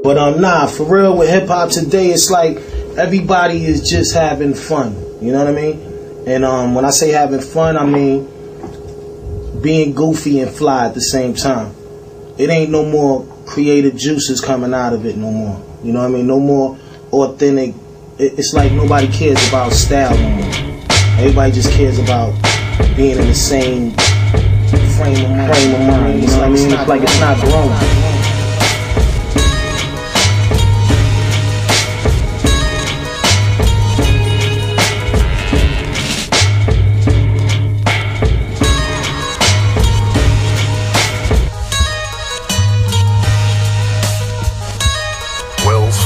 But nah, for real, with hip hop today, it's like everybody is just having fun. You know what I mean? And when I say having fun, I mean being goofy and fly at the same time. It ain't no more creative juices coming out of it no more. You know what I mean? No more authentic. It's like nobody cares about style no more. Everybody just cares about being in the same frame of mind. You know what I mean? It's like it's not growing.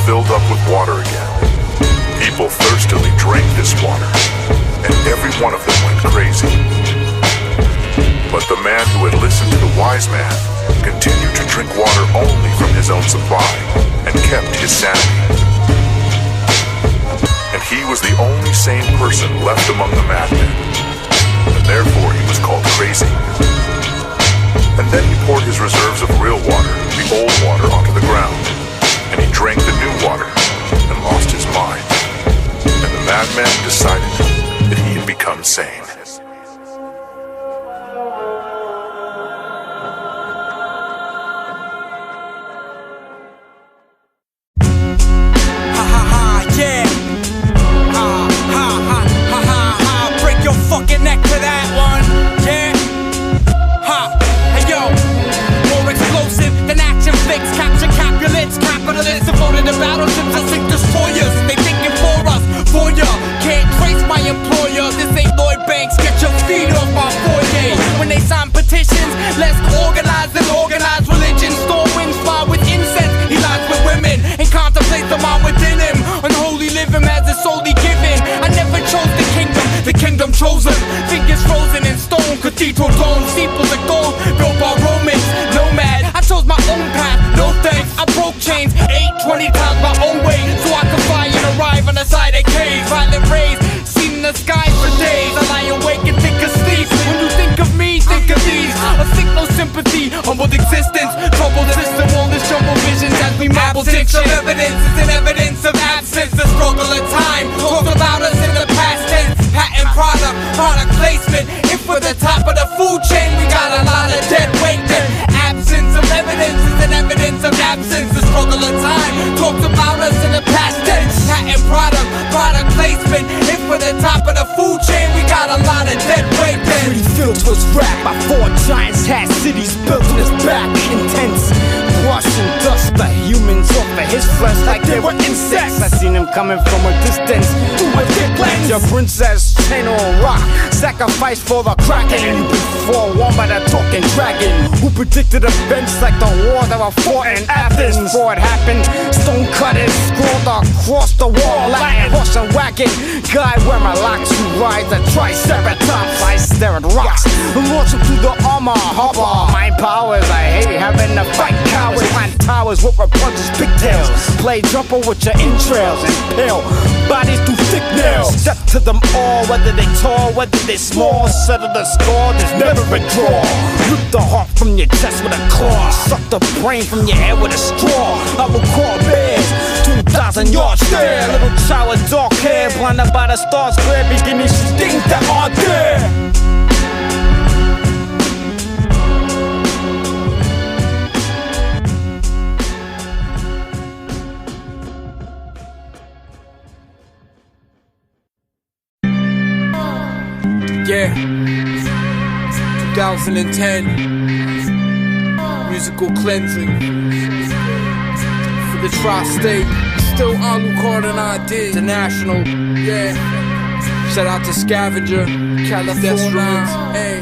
Filled up with water again. People thirstily drank this water, and every one of them went crazy. But the man who had listened to the wise man continued to drink water only from his own supply, and kept his sanity. And he was the only sane person left among the madmen, and therefore he was called crazy. And then he poured his reserves of real water, the old water, onto the ground. And he drank the new water and lost his mind. And the madman decided that he had become sane. Ha ha ha, yeah. Ha ha ha ha ha ha. Break your fucking neck to that one, yeah. Ha, hey yo. More explosive than action flicks, capture capulets, capitalists devoted to battleships and sink destroyers. They thinking for us, for ya. Can't trace my employer. This ain't Lloyd Banks. Get your feet off my foyer. When they sign petitions, let's organize and organize religion. Storm winds fly with incense. He lies with women and contemplates the mind within him. Unholy living as it's solely given. I never chose the kingdom chosen. Fingers frozen in stone, cathedral domes, steeples of gold built by Romans. Nomad, I chose my own path. No thanks, I broke chains 20 times my own way, so I could fly and arrive on the side of caves. Violent rays seen in the sky for days. I lie awake and think of sleep. When you think of me, think of these. A sick no sympathy, humbled existence, troubled system, all this jumbled visions as we marble diction. Absence of evidence is an evidence of absence. The struggle of time talks about us in the past tense. Patent product placement. If we're the top of the food chain, we got a lot of dead weight. Then absence of evidence is an evidence of absence. The struggle of time talks about us in the past tense. Patent product placement. If we're the top of the food chain, we got a lot of dead weight. Then Pretty fields was wrapped by 4 giants, had cities built on his back. Intense brushing dust the humans off of his flesh like they were insects. I seen him coming from a distance through a thick lens. Your princess chain on rock, sacrifice for the kraken. And you've been forewarned by the talking dragon who predicted events like the war that were fought in Athens. Before it happened, stone cutters scrawled across the wall. Latin horse and wagon, guy wearing locks who rides a triceratops. I stare at rocks, launch him through the armor harbor. My powers, I hate having to fight cowards. Climb towers with Rapunzel's pigtails. Play jumper with your entrails and pale bodies through thick nails. Step to them all, whether they tall, whether they small. Settle the score, there's never a draw. Rip the heart from your chest with a claw. Suck the brain from your head with a straw. I will call bears, 2,000 yards there. Little child with dark hair, blinded by the stars, glare, beginning to things that aren't there. Yeah, 2010, musical cleansing for the tri-state, still Alucard and IDE, the national, yeah. Shout out to Scavenger, California, hey,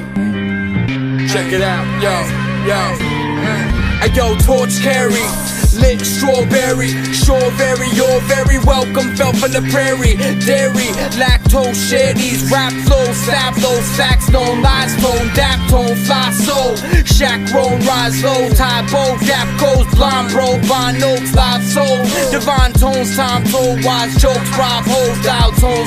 check it out, yo, torch carry. Lit strawberry, strawberry, you're very welcome. Fell from the prairie, dairy, lactose, share these rap flows, stab those facts, known lies, tone, dap tone, fly soul, shack roll, rise low, tie bow, gap goes, blind bro, vine notes, live soul, divine tones, time told, wise jokes, rob hoes,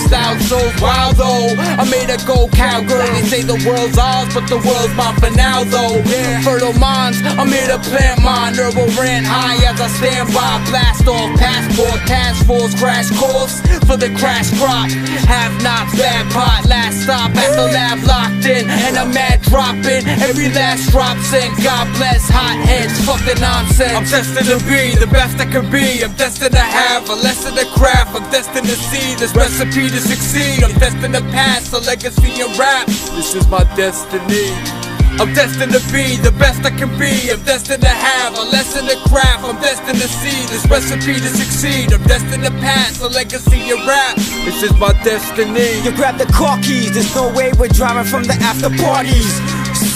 style so wild though. I made her go cowgirl, they say the world's ours, but the world's mine for now though. Fertile minds, I'm here to plant mine, herbal rant high as I standby, blast off, passport, task force, crash course for the crash crop. Have nots, bad pot, last stop at the lab locked in, and I'm mad dropping. Every last drop sent, God bless, hot heads, fuck the nonsense. I'm destined to be the best I can be. I'm destined to have a lesson to craft. I'm destined to see this recipe to succeed. I'm destined to pass a legacy in rap. This is my destiny. I'm destined to be the best I can be. I'm destined to have a lesson to craft. I'm destined to see this recipe to succeed. I'm destined to pass a legacy of rap. This is my destiny. You grab the car keys, there's no way we're driving from the after parties.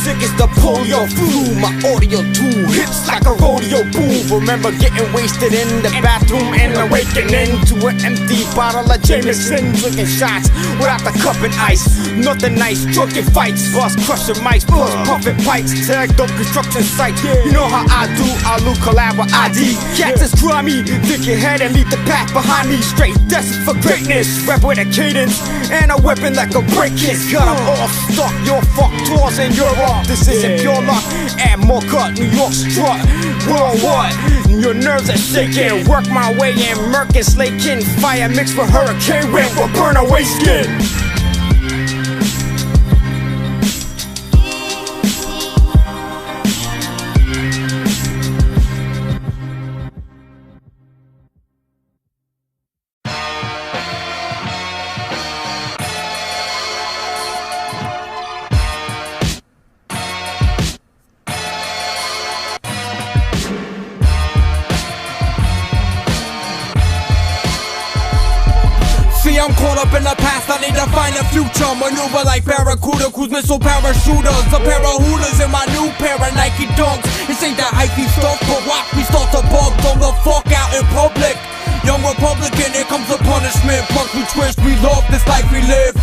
Sick as the polio flu, my audio tool hits like a rodeo boo. Remember getting wasted in the bathroom and awakening to an empty bottle of Jameson. Drinking shots without the cup and ice. Nothing nice, drunken fights, bus crushing mics, bus puffing pipes, tagged up construction sites. You know how I do, Alucard with IDE. Cats is grimy, dig your head and leave the pack behind me. Straight destined for greatness, rap with a cadence and a weapon that can break it. Cut them off, stuck your fuck tours in Europe. This isn't pure luck, add more cut, New York strut. World what? Your nerves are shaking. Work my way in, murk and slaking. Fire mixed with hurricane wind will burn away skin. I'm caught up in the past, I need to find a future. Maneuver like Barracuda, cruise missile parachuters. A pair of Hooters in my new pair of Nike Dunks. This ain't that hypey stuff, but watch me start to bug. Throw the fuck out in public. Young Republican, here comes the punishment. Plus we twist, we love this life we live.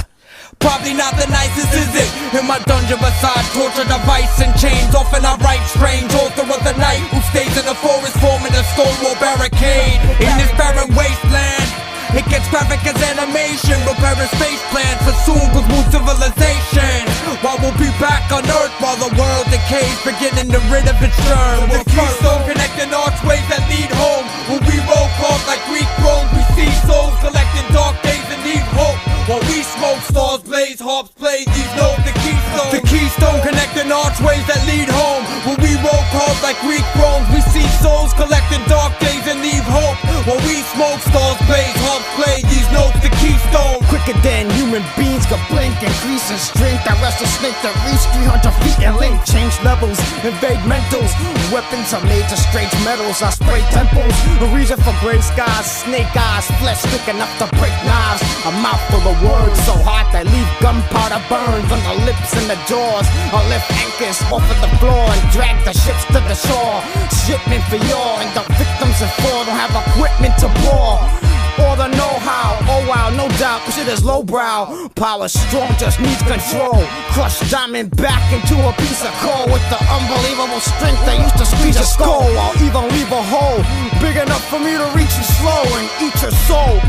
Probably not the nicest, is it? In my dungeon beside torture device and chains. Often I write strange, author of the night who stays in the forest forming a stonewall barricade. In this barren wasteland, it gets graphic as animation, preparing space plans for soon with new civilization. While we'll be back on Earth while the world decays, beginning to rid of its germ. The Keystone connecting archways that lead home. When we roll calls like Greek groans, we see souls collecting dark days and need hope. While we smoke, stars blaze, harps play, these notes the Keystone. The Keystone connecting archways that lead home. When we roll calls like Greek groans, we see souls collecting dark days and leave hope. While we smoke, stars blaze, harps play, these notes the Keystone. Quicker than human beings can blink, increase in strength. I wrestle snake that reach 300 feet and link. Change levels, invade mentals. Weapons are made to strange metals. I spray temples, a reason for gray skies. Snake eyes, flesh thick enough to break knives. A mouthful of words so hot they leave gunpowder burns on the lips and the jaws. I lift anchors off of the floor and drag the ships to the shore. Shipment for y'all and the victims and fall don't have equipment to bore. All the know-how, oh wow, no doubt, this shit is lowbrow. Power strong, just needs control. Crush diamond back into a piece of coal. With the unbelievable strength that used to squeeze a skull. I'll even leave a hole big enough for me to reach you slow and eat your soul.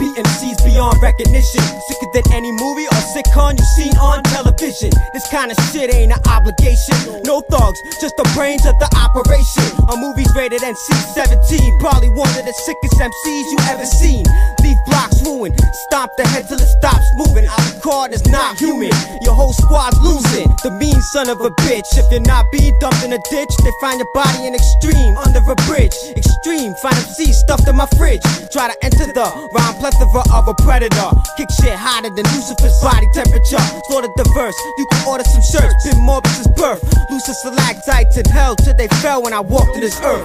beat MCs beyond recognition. Sicker than any movie or sitcom you've seen on television. This kind of shit ain't an obligation. No thugs, just the brains of the operation. A movie's rated NC-17. Probably one of the sickest MCs you ever seen. Leave blocks ruined, stomp the head till it stops moving. Alucard is not human, your whole squad's losing. The mean son of a bitch. If you're not being dumped in a ditch, they find your body in extreme under a bridge. Extreme, find MCs stuffed in my fridge. Try to enter the rhyme plethora of a predator. Kick shit hotter than Lucifer's body temperature. Slaughter the verse, you can order some shirts. Been morbid since birth. Lucid stalactites in hell till they fell when I walked to this earth.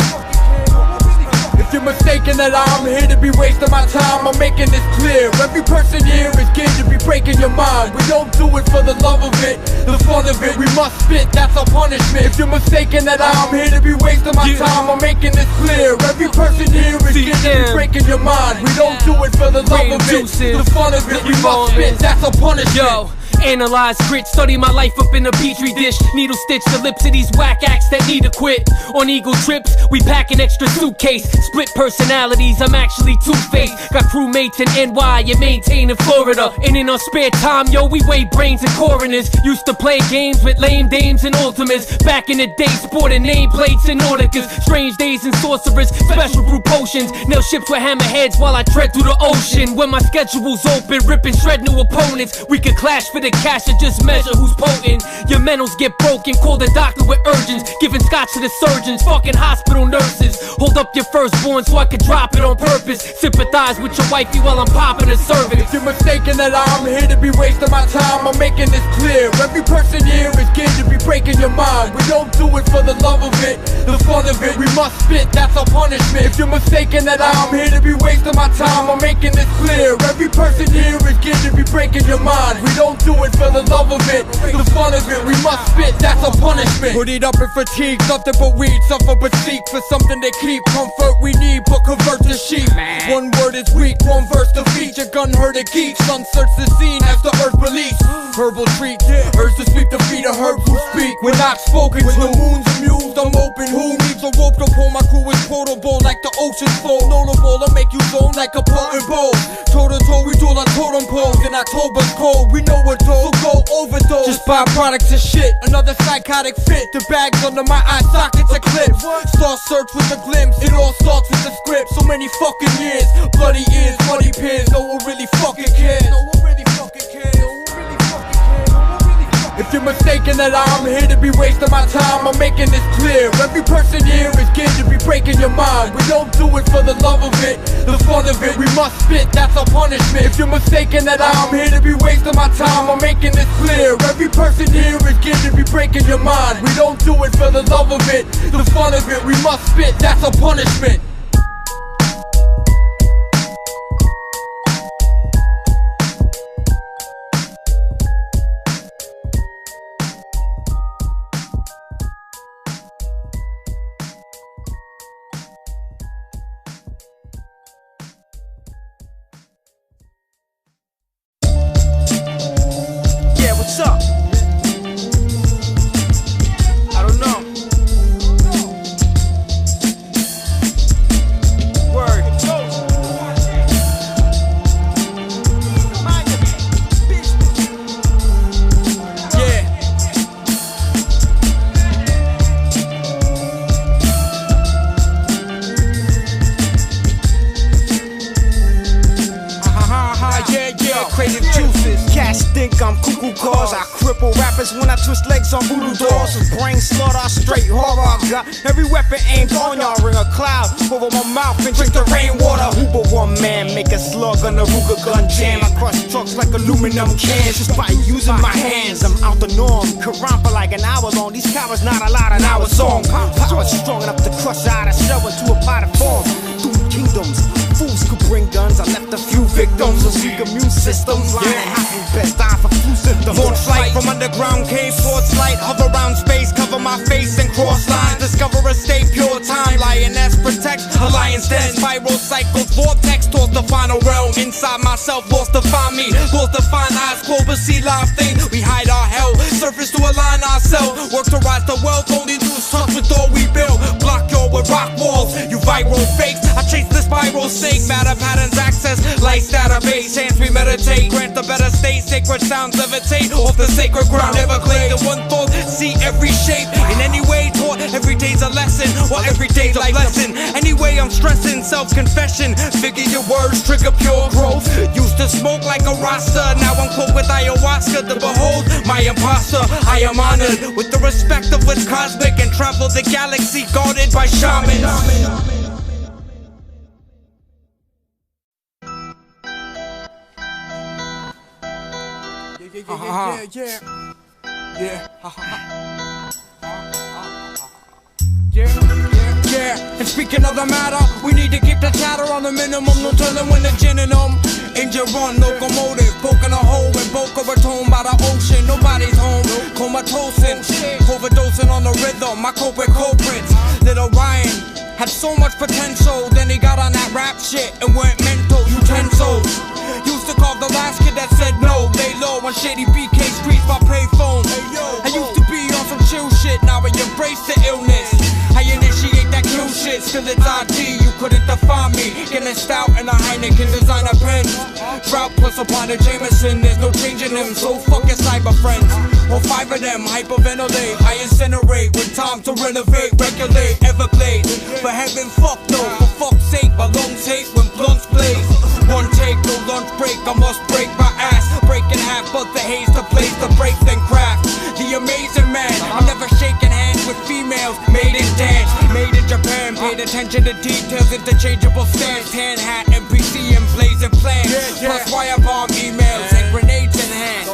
If you're mistaken that I'm here to be wasting my time, I'm making this clear. Every person here is geared to be breaking your mind. We don't do it for the love of it, the fun of it. We must spit, that's our punishment. If you're mistaken that I'm here to be wasting my time, I'm making this clear. Every person here is geared to be breaking your mind. We don't do it for the love of it, the fun of it. We must spit, that's our punishment. Yo. Analyze grit, study my life up in a petri dish. Needle stitch the lips of these whack acts that need to quit. On eagle trips, we pack an extra suitcase. Split personalities, I'm actually two-faced. Got crewmates in NY and maintain in Florida. And in our spare time, yo, we weigh brains and coroners. Used to play games with lame dames and ultimates. Back in the day, sporting nameplates and Nauticas. Strange days and sorcerers, special brew potions. Nail ships with hammerheads while I tread through the ocean. When my schedule's open, rip and shred new opponents. We could clash for the cash or just measure who's potent. Your mentals get broken, call the doctor with urgence. Giving scotch to the surgeons, fucking hospital nurses. Hold up your firstborn so I could drop it on purpose. Sympathize with your wifey while I'm popping a cervix. If you're mistaken that I'm here to be wasting my time, I'm making this clear. Every person here is geared to be breaking your mind. We don't do it for the love of it, the fun of it. We must spit, that's our punishment. If you're mistaken that I'm here to be wasting my time, I'm making this clear. Every person here is geared to be breaking your mind. We don't do it for the love of it, the fun of it. We must spit, that's a punishment. Put it up in fatigue, nothing but weed. Suffer but seek for something to keep. Comfort we need, but convert to sheep. One word is weak, one verse defeat. Your gun heard it keep. Sun search the scene as the earth release. Herbal treat, herbs to sweep the feet of herbs who speak. We're not spoken when to. The moon's amused, I'm open. Who needs a rope to pull? My crew is portable like the ocean's flow. Notable, I'll make you zone like a potent bowl. Toe to toe, we duel on totem poles. In October's cold, we know what so go overdose. Just byproducts of shit, another psychotic fit. The bags under my eye sockets eclipse. Star search with a glimpse, it all starts with the script. So many fucking years, bloody ears, muddy peers. No one really fucking cares. No one really fucking cares. No one really fucking cares. No one really fucking cares. If you're mistaken that I'm here to be wasting my time, I'm making this clear. Every person here is geared to be breaking your mind. We don't do it for the love of it, the fun of it. We must spit, that's our punishment. If you're mistaken that I'm here to be wasting my time, I'm making this clear. Every person here is geared to be breaking your mind. We don't do it for the love of it, the fun of it. We must spit, that's our punishment. What's up? I don't know. Word. Yeah. Yeah. Creative juices. Cats think I'm cuckoo cause I cripple rappers when I twist legs on voodoo dolls. With brain slaughter, straight horror. Got every weapon aimed on y'all. Ring a cloud over my mouth and drink the rainwater. Hooper one man, make a slug on the Ruger gun jam. I crush trucks like aluminum cans just by using my hands. I'm out the norm, could rhyme for like an hour long. These cowards not allowed an hour song. Power strong enough to crush out a shell into a pot of form. Through kingdoms, fools could bring guns. I left a few victims of weak immune systems. Lying happy, best die for flu symptoms. On flight from underground caves towards light. Hover around space, cover my face and cross lines. Discover a state, pure time. Lioness protects, alliance den. Spiral cycles, vortex towards the final realm. Inside myself, lost to find me. Lost to find eyes, close but see live things. We hide our hell, surface to align ourselves. Work to rise the wealth, only lose touch with all we build. Block y'all with rock walls, you viral fakes. I chase the spiral sake, matter patterns access. Lights database, chance we meditate. Grant the better state, sacred sounds levitate. Off the sacred ground, everglade. The one thought, see every shape. In any way, taught every day's a lesson. Or every day's a lesson. Anyway, I'm stressing self-confession. Figure your words, trigger pure growth. Used to smoke like a Rasta. Now I'm caught with ayahuasca to behold my imposter. I am honored with the respect of what's cosmic and travel the galaxy guarded by shamans. Yeah. And speaking of the matter, we need to keep the chatter on the minimum. No telling when the gin in them. Engine run, locomotive, poking a hole in Boca Raton by the ocean. Nobody's home, comatosing, overdosing on the rhythm. I cope with culprits. Little Ryan had so much potential, then he got on that rap shit and went mental. Utensils. Used to call the last kid that said no. Lay low on shady BK streets by payphone. I used to be on some chill shit, now I embrace the illness. I initiate that kill shit, still it's ID, you couldn't define me. Getting stout and a Heineken designer pen. Drought plus upon a Jameson, there's no changing them, so fuck your cyber friends. All 5 of them hyperventilate, I incinerate with time to renovate, regulate, Everglades. For heaven, fuck no, for fuck's sake, my lungs hate when blunts blaze. One take, no lunch break, I must break my ass. Break in half, but the haze to place the break, then craft. The amazing man, I'm never shaking hands with females. Made in dance, made in Japan. Paid attention to details, interchangeable stance. Hand hat, NPC, and blazing plans. Plus wire bomb emails and grenades in hand.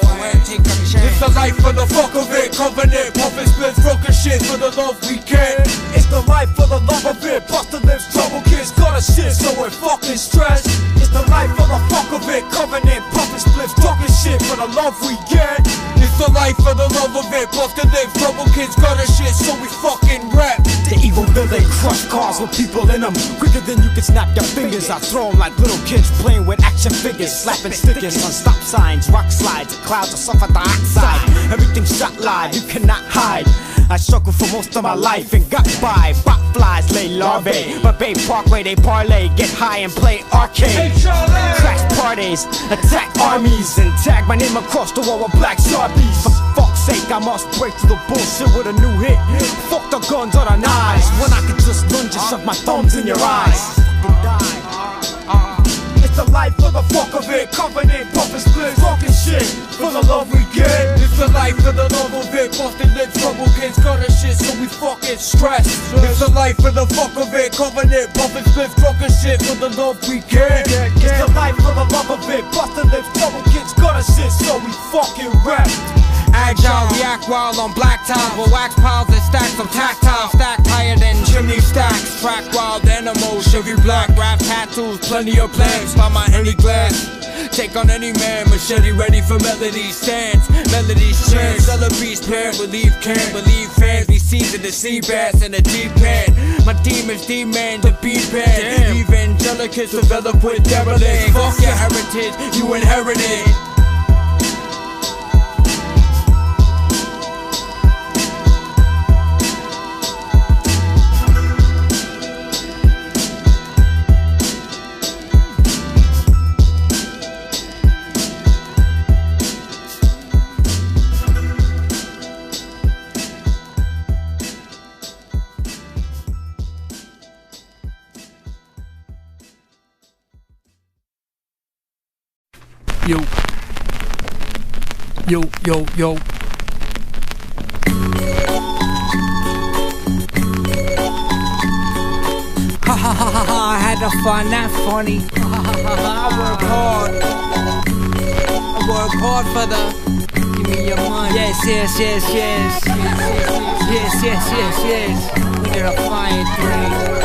It's the life for the fuck of it. Covenant, pumping splits, broken shit for the love we get. It's the life for the love of it. Buster lips, trouble kids, got a shit, so we're fucking stressed. It's the life for the fuck of it. Covenant, pumping splits, talking shit for the love we get. It's the life for the love of it. Buster lips, trouble kids, got a shit, so we fucking rap. The evil villain crush cars with people in them. Quicker than you can snap your fingers. I throw them like little kids playing with action figures. Slapping stickers on stop signs, rock slides, clouds of sulfur dioxide. Everything shot live, you cannot hide. I struggled for most of my life and got by. Bot flies lay larvae, but Bay Parkway they parlay. Get high and play arcade. Crash parties, attack armies, and tag my name across the wall with black Sharpies. For fuck's sake, I must break through the bullshit with a new hit. Fuck the guns or the knives, when I could just lunge and shove my thumbs in your eyes. It's the life for the fuck of it. Covenant, pumping splits, talking shit for the love we get. It's the life for the love of it. Busted lips, trouble kids, got a shit, so we fucking stressed. It's the life for the fuck of it. Covenant, pumping splits, talking shit for the love we get. It's the life for the love of it. Busted lips, trouble kids, got a shit, so we fucking rap. Agile, react wild on black tiles with wax piles and stacks of tactile. Stacked higher than chimney stacks. Track wild animals, Chevy black. Rap tattoos, plenty of plans by my Henny glass. Take on any man, machete ready for melodies. Stands, melodies chance. Sell a beast pan, believe can't believe fans. We season the sea bass in a deep pan. My demons demand the beat pan. Evangelicals develop with derelict. Fuck your heritage, you inherited. Yo. Yo, yo, yo. Ha ha ha ha ha, I had to find that funny. Ha ha ha ha ha, I work hard. I work hard for the. Give me your money. Yes, yes, yes, yes. Yes, yes, yes, yes. We did a fine thing.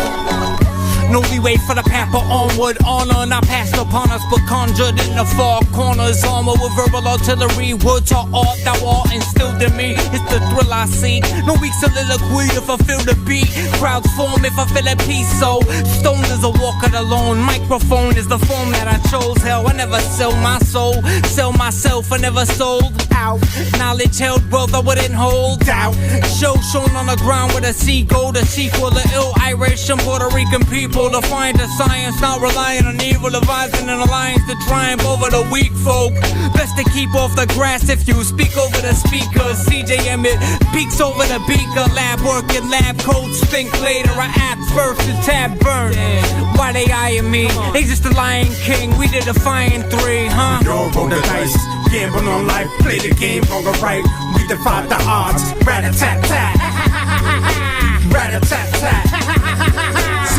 No leeway for the pamper, onward, honor not passed upon us, but conjured in the far corners. Armor with verbal artillery, words are art, thou art instilled in me. It's the thrill I seek, no weak soliloquy if I feel the beat. Crowds form if I feel at peace, so stone is a walker alone. Microphone is the form that I chose. Hell, I never sell my soul, sell myself, I never sold out. Knowledge held, wealth I wouldn't hold out. Show shown on the ground with a seagull, the sequel, the ill Irish and Puerto Rican people. To find the science, not relying on evil, advising an alliance to triumph over the weak folk. Best to keep off the grass if you speak over the speakers. CJ Emmett peeks over the beaker. Lab working, lab coats think later. I apps first, the tab burn. Why they eyeing me? They just the Lion King, we the Defiant 3, huh? Yo, roll the dice, gamble on life, play the game on the right. We defy the odds, rat-a-tat-tat. Rat-a-tat-tat.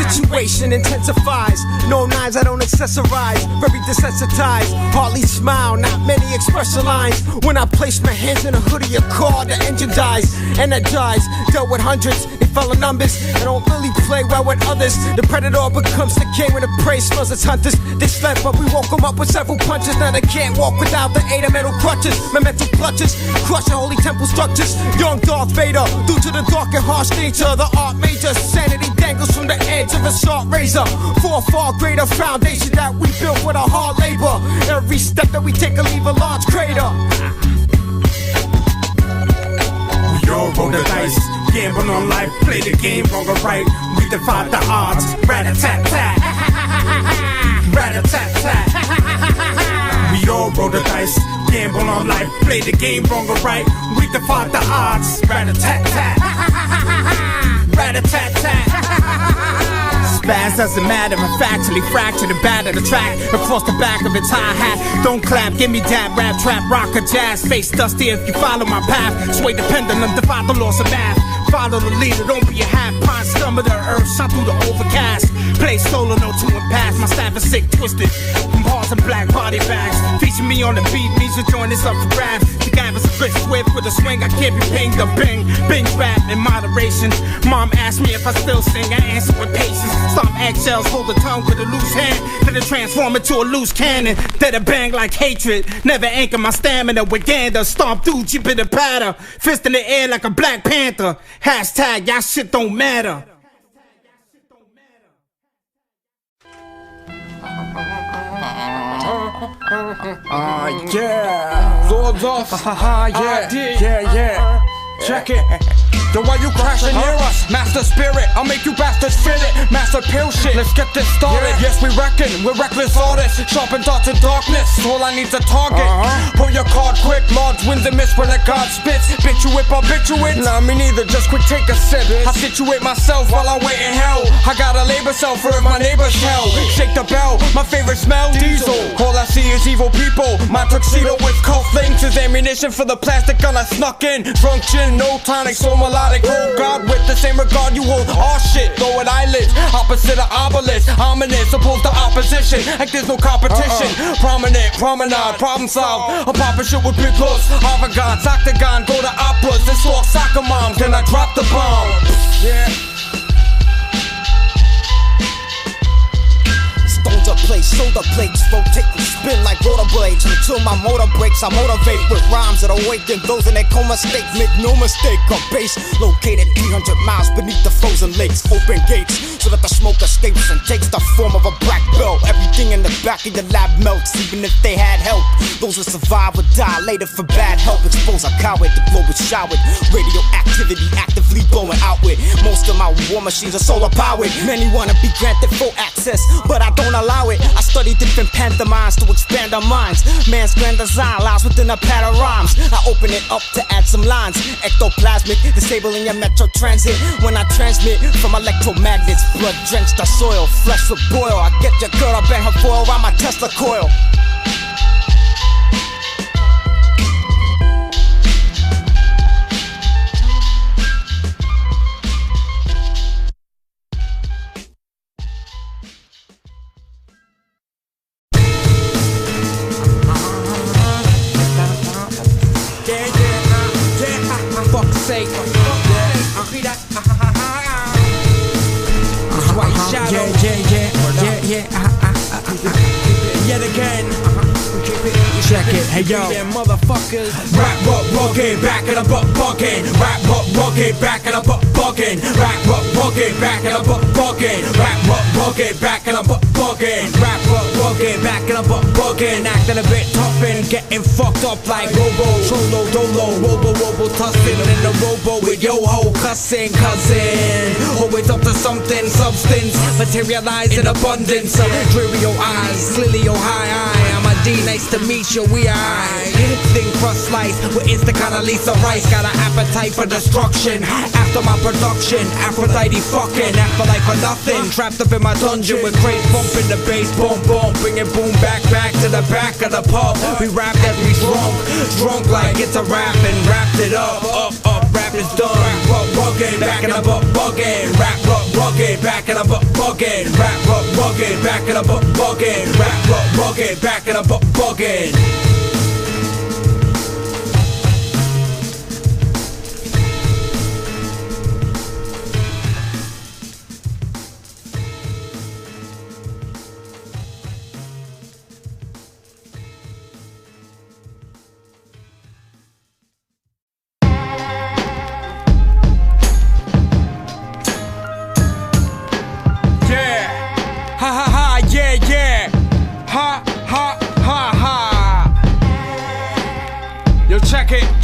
Situation intensifies. No nines, I don't accessorize. Very desensitized. Hardly smile, not many expression lines. When I place my hands in a hoodie, a car, the engine dies. Energized, dealt with hundreds. If fellow numbers and don't really play well with others. The predator becomes the king when the prey smells its hunters. They slept, but we woke them up with several punches. Now they can't walk without the aid of metal crutches. My mental clutches, crushing holy temple structures. Young Darth Vader, due to the dark and harsh nature of the art major. Sanity dangles from the edge of a sharp razor. For a far greater foundation that we built with our hard labor. Every step that we take will leave a large crater. We all roll the dice, gamble on life, play the game wrong or right. We defy the odds, rat-a-tat-tat, rat-a-tat-tat. We all roll the dice, gamble on life, play the game wrong or right. We defy the odds, rat-a-tat-tat, rat-a-tat-tat. Spaz doesn't matter, I'm factually fractured and batter the track across the back of its hi-hat. Don't clap, give me dab, rap, trap, rock or jazz. Face dusty if you follow my path. Sway the pendulum, defy the laws of math. Follow the leader, don't be a half-pint scum of the earth. Shot through the overcast. Play solo, no two and pass. My staff is sick, twisted from bars and black body bags. Feature me on the beat, means you join this up for grabs. The guy was a bit swift with a swing. I can't be pinged or bing. Bing rap in moderation. Mom asked me if I still sing. I answer with patience. Stomp eggshells, hold the tongue with a loose hand. Then it transform into a loose cannon. Then it bang like hatred. Never anchor my stamina with gander. Stomp through, chip in the patter. Fist in the air like a Black Panther. Hashtag, y'all shit don't matter. Yeah. Lords off. Yeah. Check it. Yo, why you crashing near us? Master spirit, I'll make you bastards feel it. Master pill shit, let's get this started. Yes, we reckon, we're reckless artists. Sharpen thoughts in darkness, all I need's a target. Pull your card quick, large wins and miss when a god spits. Bitch you whip, I'll bitch you it. Nah, me neither, just quick take a sip. I situate myself while I wait in hell. I got a labor cell for if my neighbors tell. Shake the bell, my favorite smell, diesel. All I see is evil people. My tuxedo with cuff links is ammunition for the plastic gun I snuck in. Drunk gin, no tonic, so melodic. Hold God with the same regard you hold all shit. Low at eyelids, opposite of obelisk. Ominous, opposed to opposition, like there's no competition. Prominent, promenade, problem solved. A pop shit with big looks. Avant-garde, octagon, go to operas. This all soccer moms, then I drop the bomb. Yeah. Stones up plates, shoulder plates, rotate and spin like rotor blades. Until my motor breaks, I motivate with rhymes that awaken those in their coma state. Make no mistake, a base located 300 miles beneath the frozen lakes. Open gates so that the smoke escapes and takes the form of a black belt. Everything in the back of your lab melts, even if they had help. Those who survive would die later for bad help. Expose a coward, the globe is showered. Radioactivity actively blowing outward. Most of my war machines are solar powered. Many wanna be granted full access, but I don't allow it. I study different pantomimes to expand our minds. Man's grand design lies within a pad of rhymes. I open it up to add some lines. Ectoplasmic, disabling your metro transit. When I transmit from electromagnets, blood drenched the soil, flesh will boil. I get your girl, I bang her foil around my Tesla coil. Yet again, check it, hey yo, motherfuckers. Rap rugged, back it up buggin'. Rap rugged, back it up buggin'. Rap rugged, back it up buggin'. Rap rugged, back it up buggin'. Rap rugged, back it up buggin'. Acting a bit tough and getting fucked up like Robo, Trollo, Dolo, Robo, tussin' in the Robo with yo-ho, cussing, cousin. Always up to something, substance, materialize in abundance. Dreary your eyes, clearly your high. I'm a D, nice to meet you, we aight. Thin crust slice with instant kinda Lisa Rice. Got an appetite for destruction. After my production, Aphrodite fucking afterlife for nothing. Trapped up in my dungeon with crates bumping the bass, boom, boom, bringing boom back to the back of the pub. We rap as we drunk like it's a rap and wrapped it up, rap is done. Rap rugged, backing up buggin'. Rap rugged, backing up buggin'. Rap rugged, backing up buggin'. Rap rugged, backing up buggin'.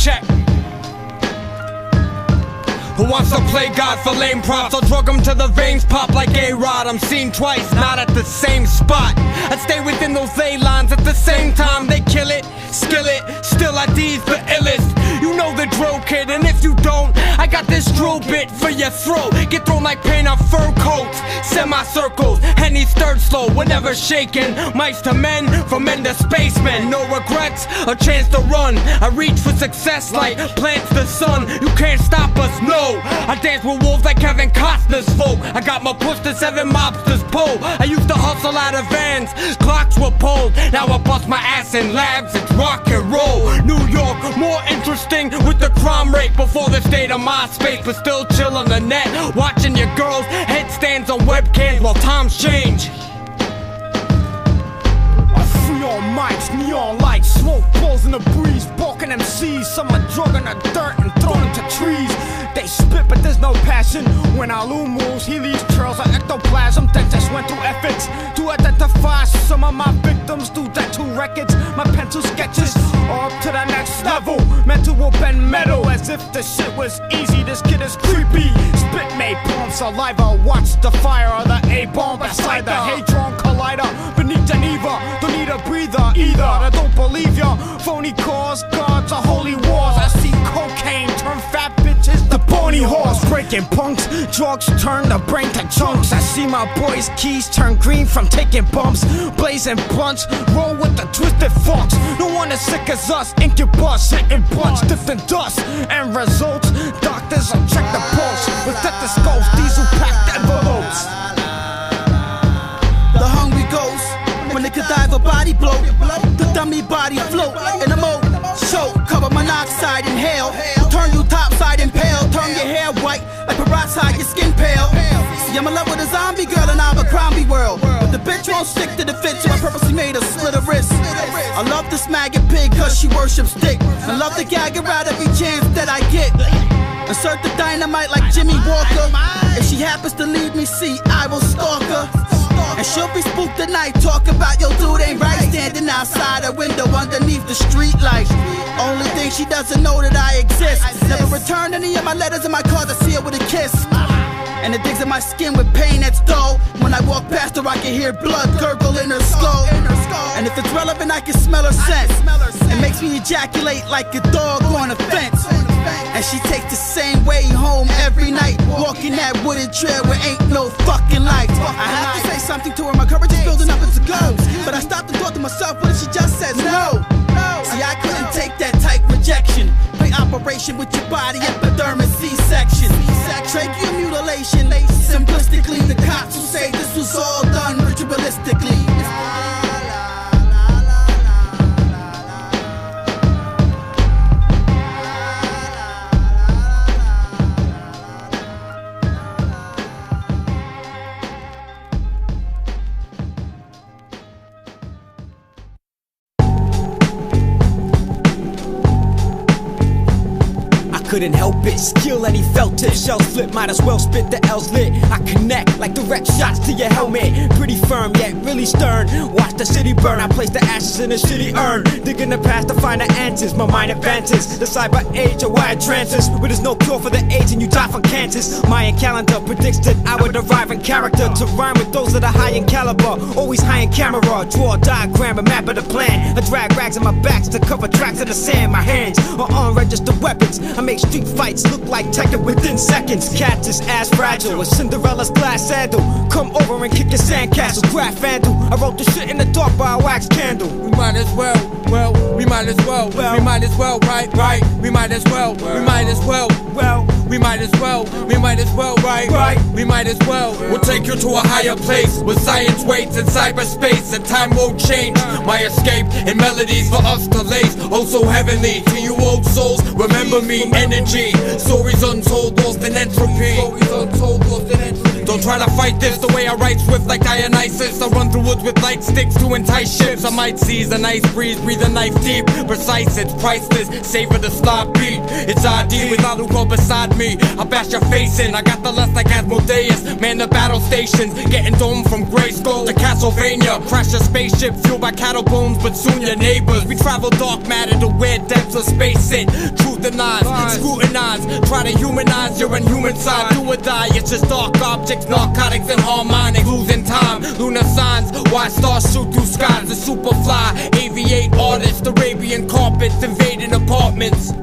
check. Who wants to play God for lame props? I'll drug him to the veins, pop like A-Rod. I'm seen twice, not at the same spot. I stay within those ley lines at the same time. They kill it, skill it, still ID's the illest. You know the drill, kid, and if you don't, I got this drill bit for your throat. Get thrown like paint on fur coats, semicircles, Henny's third slow, whenever shaking. Mice to men, from men to spacemen. No regrets, a chance to run. I reach for success like plants the sun. You can't stop us, no. I dance with wolves like Kevin Costner's folk. I got my push to 7 mobsters pull. I used to hustle out of vans, clocks were pulled. Now I bust my ass in labs, it's rock and roll. New York, more interesting with the crime rate before the state of my space, but still chill on the net, watching your girls' headstands on webcams while times change. Neon mics, neon lights, smoke balls in the breeze, balking MCs, some are drug in the dirt and thrown into trees. They spit but there's no passion. When Alu moves, he leaves trails of ectoplasm that just went through efforts to identify some of my victims through tattoo records. My pencil sketches are up to the next level, meant to whoop and metal as if the shit was easy. This kid is creepy, spit made bomb saliva. Watch the fire of the A-bomb beside the Hadron Collider beneath Geneva. Don't need a breather either. I don't believe ya. Phony cause, gods are holy wars. I see cocaine turn fat bitches to bony horse. Breaking punks, drugs turn the brain to chunks. I see my boys' keys turn green from taking bumps. Blazing blunts, roll with the twisted fox. No one as sick as us, incubus, hitting blunts, dipped in dust. And results, doctors will check the pulse with stethoscopes, diesel-packed envelopes. The hungry ghost, when the cadaver body blow, the dummy body float in the moat. Choke, carbon monoxide, inhale, turn you topside impale, turn your hair white like peroxide, your skin pale. See, I'm in love with a zombie girl in Abercrombie world, but the bitch won't stick to the fit, so I purposely made her split her wrist. I love this maggot pig cause she worships dick. I love to gag her out every chance that I get. Insert the dynamite like Jimmy Walker. If she happens to leave me, see, I will stalk her. And she'll be spooked tonight, talk about yo dude ain't right, standing outside her window underneath the street light. Only thing she doesn't know that I exist. Never returned any of my letters in my cards, I see her with a kiss. And it digs in my skin with pain that's dull. When I walk past her I can hear blood gurgle in her skull. And if it's relevant I can smell her scent. It makes me ejaculate like a dog on a fence. And she takes the same way home every night, walking that wooded trail where ain't no fucking light. I have to say something to her, my courage is building up as it goes. But I stopped and thought to myself, what if she just says no? See, I couldn't take that type rejection. Play operation with your body, epidermis, C-section. Trachea mutilation, simplistically the cops will say this was all done ritualistically. Couldn't help it, skill and he felt it. Shells flip, might as well spit the L's lit. I connect like direct shots to your helmet. Pretty firm yet really stern. Watch the city burn, I place the ashes in a shitty urn. Digging the past to find the answers, my mind advances. The cyber age of wide trances, where there's no cure for the age and you die from cancers. Mayan calendar predicts that I would arrive in character to rhyme with those that are high in caliber, always high in camera. Draw a diagram, a map of the plan. I drag rags on my backs to cover tracks in the sand. My hands are unregistered weapons. I make street fights look like Tekken within seconds. Cactus as fragile as Cinderella's glass sandal. Come over and kick your sandcastle, graph vandal. I wrote the shit in the dark by a wax candle. We might as well, we might as well, we might as well, right, we might as well, we might as well, we might as well, we might as well, right, we might as well. We'll take you to a higher place where science waits in cyberspace and time won't change. My escape in melodies for us to lace, oh so heavenly. To you old souls, remember me, energy, stories untold, lost in entropy. Stories untold, lost in entropy. Don't try to fight this the way I write swift like Dionysus. I run through woods with light sticks to entice ships. I might seize a nice breeze, breathe a knife deep. Precise, it's priceless, savor the slot beat. It's ID with Alucard beside me. I'll bash your face in, I got the lust like Asmodeus. Man the battle stations, getting domed from Grayskull to Castlevania. Crash a spaceship fueled by cattle bones, but soon your neighbors. We travel dark matter to weird depths of space in. Truth denies, scrutinize, try to humanize your inhuman side. Do or die, it's just dark objects, narcotics and harmonics. Losing time, lunar signs, why stars shoot through skies. The superfly, aviate artists, Arabian carpets, invading apartments.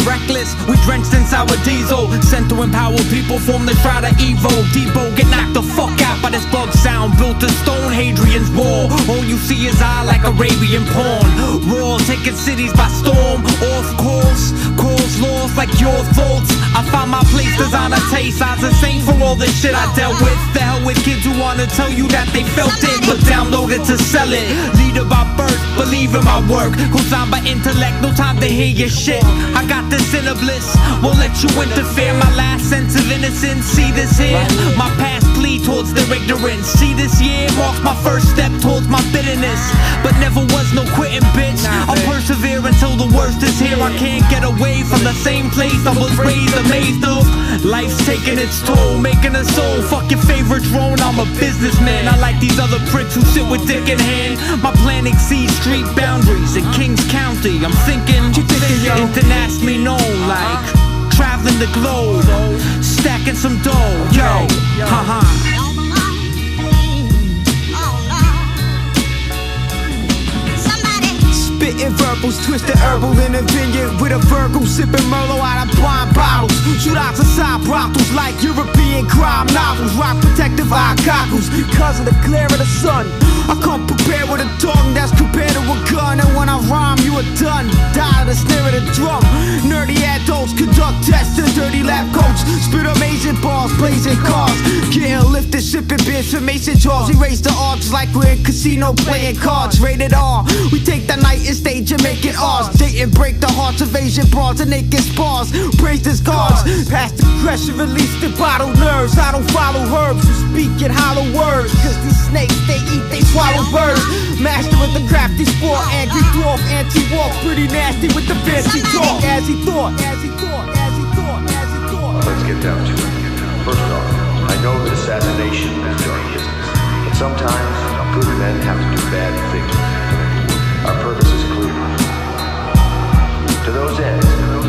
Reckless, we drenched in sour diesel. Sent to empower people, form the shroud of evil. Debo, get knocked the fuck out by this bug sound. Built to stone, Hadrian's wall. All you see is I like Arabian porn. Raw, taking cities by storm. Off course, cause laws like your thoughts. I found my place, designer taste. I was a saint for all the shit I dealt with. The hell with kids who wanna tell you that they felt it, but download it to sell it. Leader by birth, believe in my work. Co-signed by intellect, no time to hear your shit. I got this inner bliss, won't let you interfere. My last sense of innocence, see this here. My past plea towards their ignorance. See this year marks my first step towards my bitterness. But never was no quitting, bitch. I'll persevere until the worst is here. I can't get away from the same place I was raised, amazed of. Life's taking its toll, making a soul. Fuck your favorite drone, I'm a businessman. I like these other pricks who sit with dick in hand. My plan exceeds street boundaries in Kings County. I'm thinking internationally known, like traveling the globe, stacking some dough. Yo, haha. Spitting verbals, twisted herbal in a vineyard with a Virgo, sipping Merlot out of blind bottles. Shootouts inside brothels like European crime novels. Rock protective eye goggles because of the glare of the sun. I come prepared with a tongue that's compared to a gun, and when I rhyme, you are done. Die to the snare of the drum. Nerdy adults conduct tests in dirty lab coats. Spit amazing bars, blazing cars. Getting lifted, sipping beers from mason jars. Erase the odds like we're in casino playing cards. Rated R. We take the night and stage and make it ours. Date and break the hearts of Asian bras and naked spars. Praise this guards. Past the aggression, release the bottled nerves. I don't follow herbs who speak in hollow words. Cause these snakes, they eat, they swallow birds. Master with the crafty sport. Angry dwarf, anti-walk. Pretty nasty with the fancy talk. As he thought, as he thought, as he thought, as he thought. Let's get down to it. First off, I know that assassination is dark business. But sometimes good men have to do bad things. Our purpose is clear. To those ends,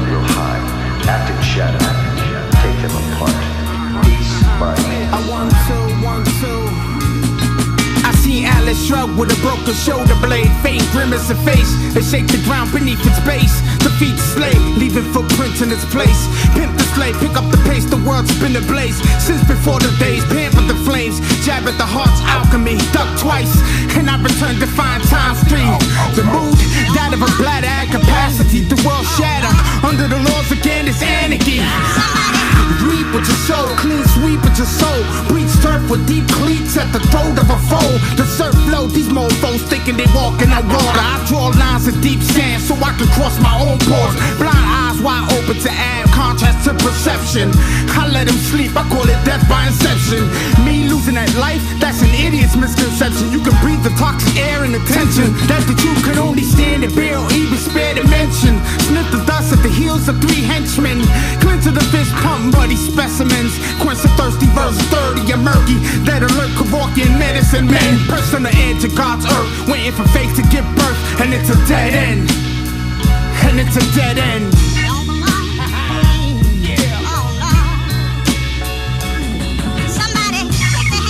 we'll hide, act in shadow, take them apart, piece by piece. I 1, 2, 1, 2. I see Alice shrug with a broken shoulder blade. Fade, grimace and face. They shake the ground beneath its base. Defeat the slave, leaving footprints in its place. Pimp the slave, pick up the pace. The world's been ablaze since before the days. Pamper the flames, jab at the heart's alchemy. Duck twice, and I return to find time stream. The mood, that of a bladder at capacity. The world shatter under the laws again. It's anarchy. Reap with your soul, clean sweep with your soul. Breach turf with deep cleats at the throat of a foe. The surf flow, these mofos thinking they walking on water. I draw lines of deep sand so I can cross my own pores. Blind eyes wide open to add contrast to perception. I let him sleep, I call it death by inception. Me losing that life, that's an idiot's misconception. You can breathe the toxic air and attention. That the truth can only stand and bear or even spare to mention. Sniff the dust at the heels of 3 henchmen. Cleanse to the fist pump muddy specimens. Quench the thirsty verse 30 and murky. That alert Kevorkian medicine men. Pressed on the edge of God's earth, waiting for faith to give birth. And it's a dead end. And it's a dead end. Somebody take their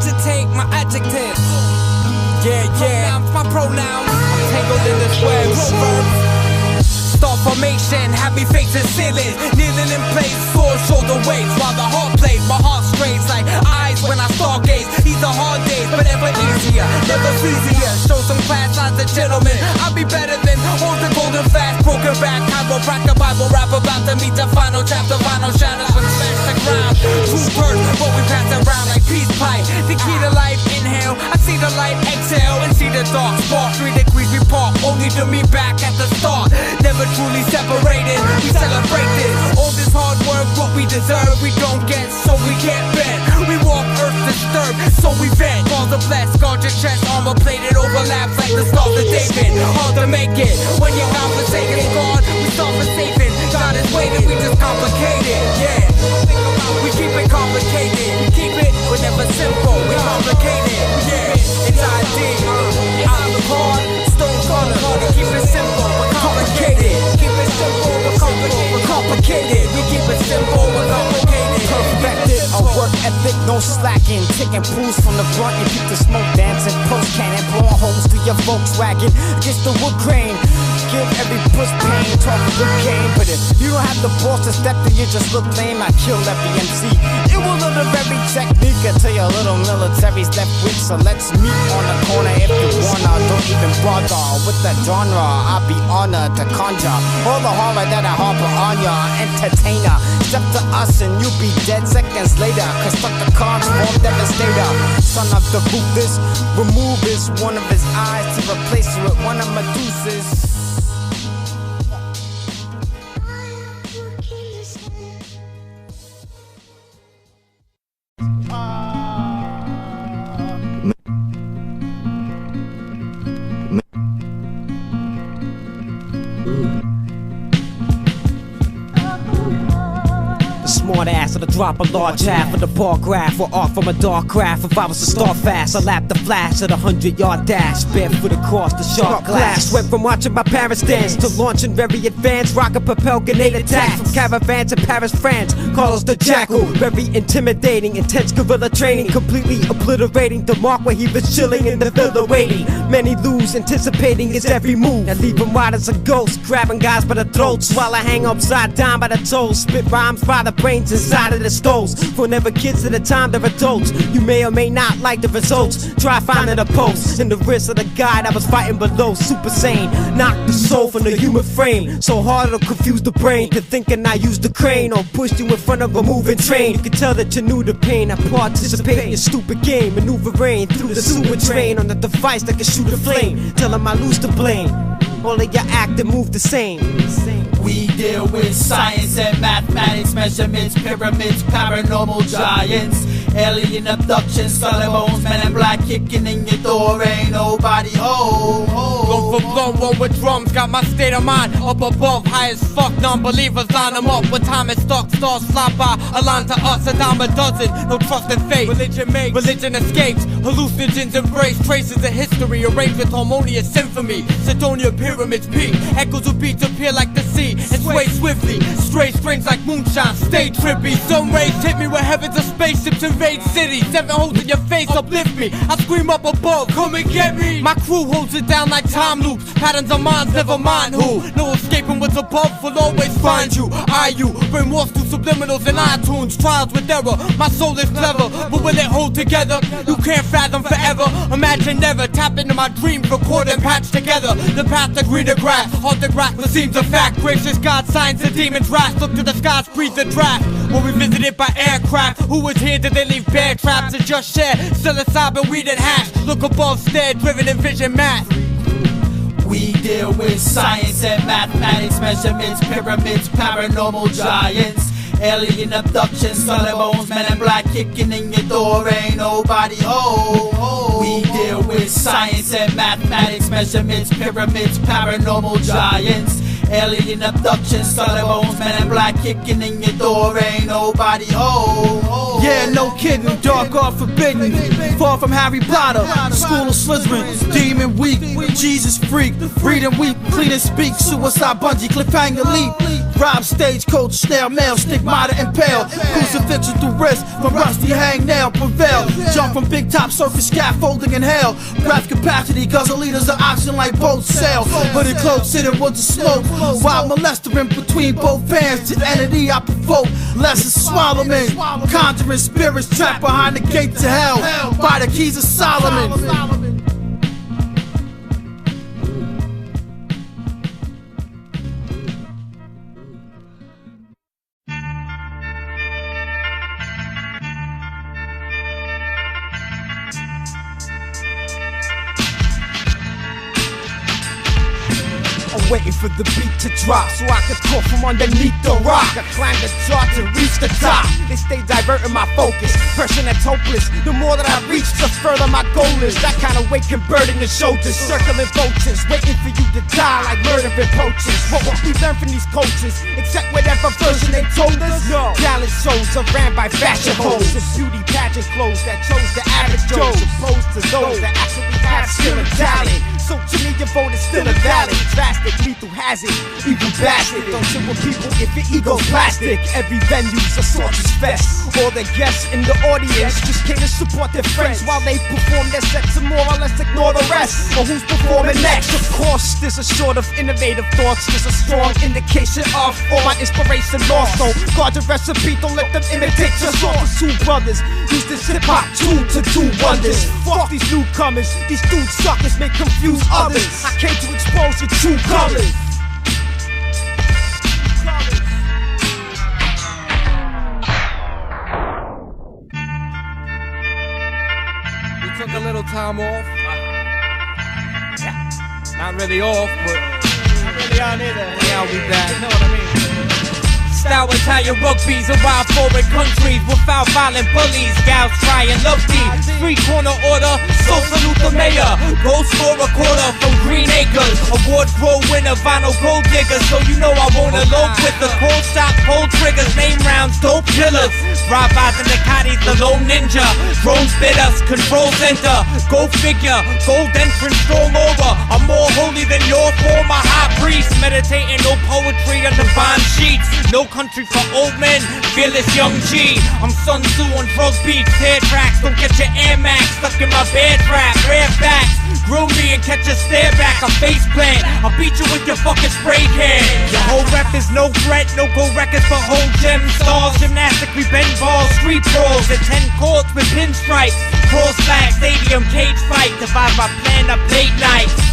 agitate my adjectives. Yeah, yeah, my pronoun. I'm tangled in this web. Star formation, have me facing ceilings, kneeling in place, sore shoulder weights while the heart plays. My heart strains like eyes when I stargaze. These are hard days, but ever easier, never easier. Show some class as a gentleman. I'll be better than all the golden fast, broken back. Chiropractor, Bible rap about to meet the final chapter. Final shadows when smash the ground. True birth, but we pass around like peace pipe. The key to life, inhale. I see the light, exhale, and see the dark spark. 3 degrees we part, only to meet back at the start. Never truly separated, we celebrate this. All this hard work, what we deserve, we don't get, so we can't bend. We walk earth disturbed, so we vent. Balls are blessed, guard your chest, armor plated, overlaps like the stars of David. Hard to make it, when you're compensating God, we start for saving. God is waiting, we just complicate it, yeah. We keep it complicated, we keep it, we're never simple, we complicate it, yeah. It's IDE, Alucard, stone color, we keep it simple, we're complicated. Keep it simple, we're complicated. We keep it simple, we're complicated. Perfected, a work ethic, no slacking. Taking pools from the front, you keep the smoke dancing. Post cannon, blowing holes through your Volkswagen against the wood grain. Give every push pain, talk a good game. But if you don't have the balls to step, then you just look lame. I kill every MC. It will learn the very technique until your little military's left weak. So let's meet on the corner if you wanna. Don't even bother with the genre. I'll be honored to conjure all the horror that I harbor on ya. Entertainer, step to us and you'll be dead seconds later. Constructicons form devastator. Son of the ruthless, remove his one of his eyes to replace it with one of Medusa's. Smart ass, or drop a large half of the bar graph, or off from a dark craft. If I was to start fast, I lap the flash of the 100-yard dash, barefoot across the sharp glass. Went from watching my parents dance to launching very advanced rocket propel grenade attacks. From caravan to Paris, France, Carlos the Jackal, very intimidating, intense guerrilla training, completely obliterating the mark where he was chilling in the villa waiting. Many lose, anticipating his every move, and leave him wide as a ghost, grabbing guys by the throats while I hang upside down by the toes. Spit rhymes, fry the brains inside of the stoves. For never kids at the time, they're adults. You may or may not like the results. Try finding a post in the wrist of the guy that was fighting below. Super sane, knock the soul from the human frame. So hard it'll confuse the brain to thinking I used the crane or pushed you in front of a moving train. You can tell that you knew the pain. I participate in your stupid game, maneuvering through the sewer drain on the device that can shoot a flame. Tell him I lose the blame. All of your act and move the same. We deal with science and mathematics, measurements, pyramids, paranormal giants, alien abductions, solid bones, men in black kicking in your door, ain't nobody home. Go for blow, roll with drums, got my state of mind up above, high as fuck, non-believers line them up. With time and stock, stars fly by, a line to us, a dime a dozen, no trust in fate. Religion makes, religion escapes, hallucinogens embrace, traces of history, arranged with harmonious symphony. Sidonia pyramids peak, echoes of beats appear like the sea, and sway swiftly, stray strings like moonshine, stay trippy. Some rays hit me where heavens of spaceships invade cities. 7 holes in your face uplift me, I scream up above, come and get me. My crew holds it down like time loops, patterns of minds, never mind who. No escaping what's above, will always find you. You bring walks through subliminals and iTunes, trials with error. My soul is clever, but will it hold together? You can't fathom forever, imagine never. Tap into my dreams, record and patch together. The path to greener grass, hard to grasp, but seems a fact. Gracious God, signs and demons rise, look to the skies, breathe the draft. When we visited by aircraft, who was here? Did they leave bear traps and just share? Psilocybin, weed and hash, look above, stare, driven in vision math. We deal with science and mathematics, measurements, pyramids, paranormal giants, alien abductions, solid bones, men in black kicking in your door, ain't nobody home. We deal with science and mathematics, measurements, pyramids, paranormal giants, alien abductions, solid bones, men in black kicking in your door, ain't nobody home. Yeah, no kidding, dark art forbidden, far from Harry Potter, school of Slytherin, demon weak, Jesus freak, breathing weak, clean and speak, suicide bungee, cliffhanger leap, Rob stagecoach, snail mail, stigmata impale. Crucifixion through wrist, from rusty hangnail prevail. Jump from big top surface scaffolding in hell. Breath capacity, guzzle liters of oxygen like boats sail. Hooded clothes sitting with the smoke. While molestering between both hands, the entity I provoke. Less is swallow me. Conjuring spirits trapped behind the gate to hell by the keys of Solomon. Waiting for the beat to drop so I can talk from underneath the rock. I climb the charts and reach the top. They stay diverting my focus. Person that's hopeless. The more that I reach, the further my goal is. That kind of weight can burden the shoulders. Circling vultures, waiting for you to die like murdering poachers. What we learn from these coaches? Except whatever version they told us. No. Talent shows are ran by fashion hoes. The beauty pageant clothes that chose the average Joe, opposed to those that actually have skill and talent. So to me, your vote is still invalid. Drastic, lethal hazard, evil bastard. Don't sit with people if your ego's plastic. Every venue's a sorcerer's fest. All the guests in the audience just came to support their friends while they perform their sets and more or less ignore the rest. Or who's performing next? Of course, there's a sort of innovative thoughts. There's a strong indication of all my inspiration lost. So guard your recipe, don't let them imitate your sauce. Two brothers use this hip-hop tool to do wonders. Fuck these newcomers, these dude suckers make confused others. I came to expose your true colors. We took a little time off. Not really off, but not really on either. Yeah, I'll be back. You know what I mean? Style Italian rugbies in wild foreign countries without violent bullies. Gals try and love these. Free corner order, so salute the mayor. Go score a quarter from Green Acres. Award grow winner, vinyl gold digger. So you know I won't elope with the cold shot, cold triggers. Name rounds, dope killers. Drive-bys and the Cotties, the lone ninja. Drones bid us, control center. Go figure, gold entrance, storm over. I'm more holy than your former high priest. Meditating, no poetry on divine sheets. No country for old men, fearless young G. I'm Sun Tzu on drug beats, tear tracks. Don't get your Air Max stuck in my bear trap. Rare facts, grill me and catch a stare back. A face plant, I'll beat you with your fucking spray can. Your whole rep is no threat, no go records for whole gem stars. Gymnastic, we bend balls, street brawls at 10 courts with pinstripes. Cross flag, stadium, cage fight. Divide my plan up late nights.